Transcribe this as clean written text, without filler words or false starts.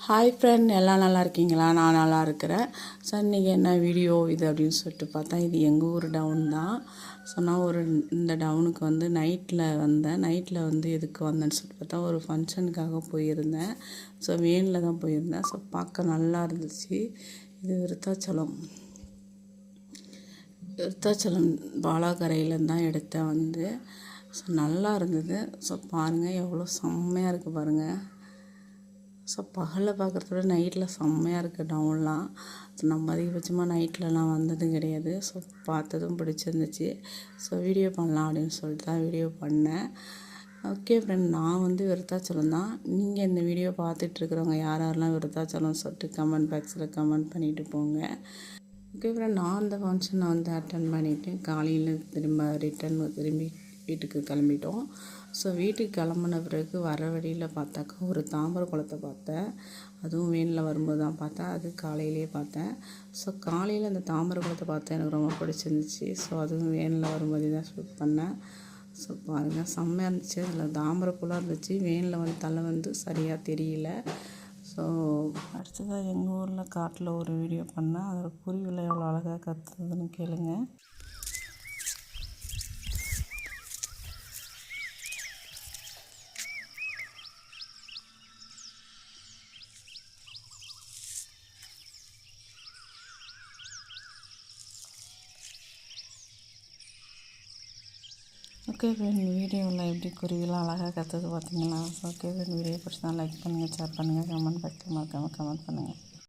Hi friend, எல்லாம் நல்லா இருக்கீங்களா? நான் நல்லா இருக்கிறேன். ஸோ இன்றைக்கி என்ன வீடியோ இது அப்படின்னு சொல்லிட்டு பார்த்தா, இது எங்கள் ஊர் டவுன் தான். ஸோ நான் இந்த டவுனுக்கு வந்து நைட்டில் வந்தேன். நைட்டில் எதுக்கு வந்தேன்னு சொல்லிட்டு பார்த்தா, ஒரு ஃபங்க்ஷனுக்காக போயிருந்தேன். ஸோ வேனில் தான் போயிருந்தேன். ஸோ பார்க்க நல்லா இருந்துச்சு. இது விருத்தாச்சலம் பாலாக்கரையிலேருந்து தான் எடுத்தேன். ஸோ நல்லா இருந்தது. ஸோ பாருங்கள், எவ்வளோ செம்மையாக இருக்குது பாருங்கள். ஸோ பகலில் பார்க்குறத விட நைட்டில் செம்மையாக இருக்குது டவுன்லாம். ஸோ நம்ம அதிகபட்சமாக நைட்லலாம் வந்ததும் கிடையாது. ஸோ பார்த்ததும் பிடிச்சிருந்துச்சு. ஸோ வீடியோ பண்ணலாம் அப்படின்னு சொல்லிட்டு தான் வீடியோ பண்ணேன். ஓகே ஃப்ரெண்ட், நான் விருத்தாச்சலம் தான். நீங்கள் இந்த வீடியோ பார்த்துட்ருக்குறவங்க யாரெல்லாம் விருத்தாச்சலம் சொல்லிட்டு கமெண்ட் பாக்ஸில் கமெண்ட் பண்ணிவிட்டு போங்க. ஓகே ஃப்ரெண்ட், நான் அந்த ஃபங்க்ஷனை அட்டன் பண்ணிவிட்டு காலையில் திரும்பி வீட்டுக்கு கிளம்பிட்டோம். ஸோ வீட்டுக்கு கிளம்புன பிறகு வர வழியில் பார்த்தாக்கா ஒரு தாமரை குளத்தை பார்த்தேன். அதுவும் வேனில் வரும்போது தான் பார்த்தேன். அது காலையிலேயே பார்த்தேன். ஸோ காலையில் அந்த தாமரை குளத்தை பார்த்தேன், எனக்கு ரொம்ப பிடிச்சிருந்துச்சு. ஸோ அதுவும் வேனில் வரும்போது தான் ஷூட் பண்ணேன். ஸோ பாருங்கள், செம்மையாக இருந்துச்சு. அதில் தாமரை பூலாக இருந்துச்சு. வேனில் தலை சரியாக தெரியல. ஸோ அடுத்ததாக எங்கள் ஊரில் காட்டில் ஒரு வீடியோ பண்ணேன். அதில் குருவியில் எவ்வளோ அழகாக கற்றுதுன்னு கேளுங்க. ஓகே ஃப்ரெண்ட், வீடியோவில் எப்படி குருவிலாம் அழகாக கற்றுது பார்த்தீங்களா? ஓகே ஃப்ரெண்ட், வீடியோ பிடிச்சா லைக் பண்ணுங்கள், ஷேர் பண்ணுங்கள், கமெண்ட் பாக்ஸில் மறக்காமல் கமெண்ட் பண்ணுங்கள்.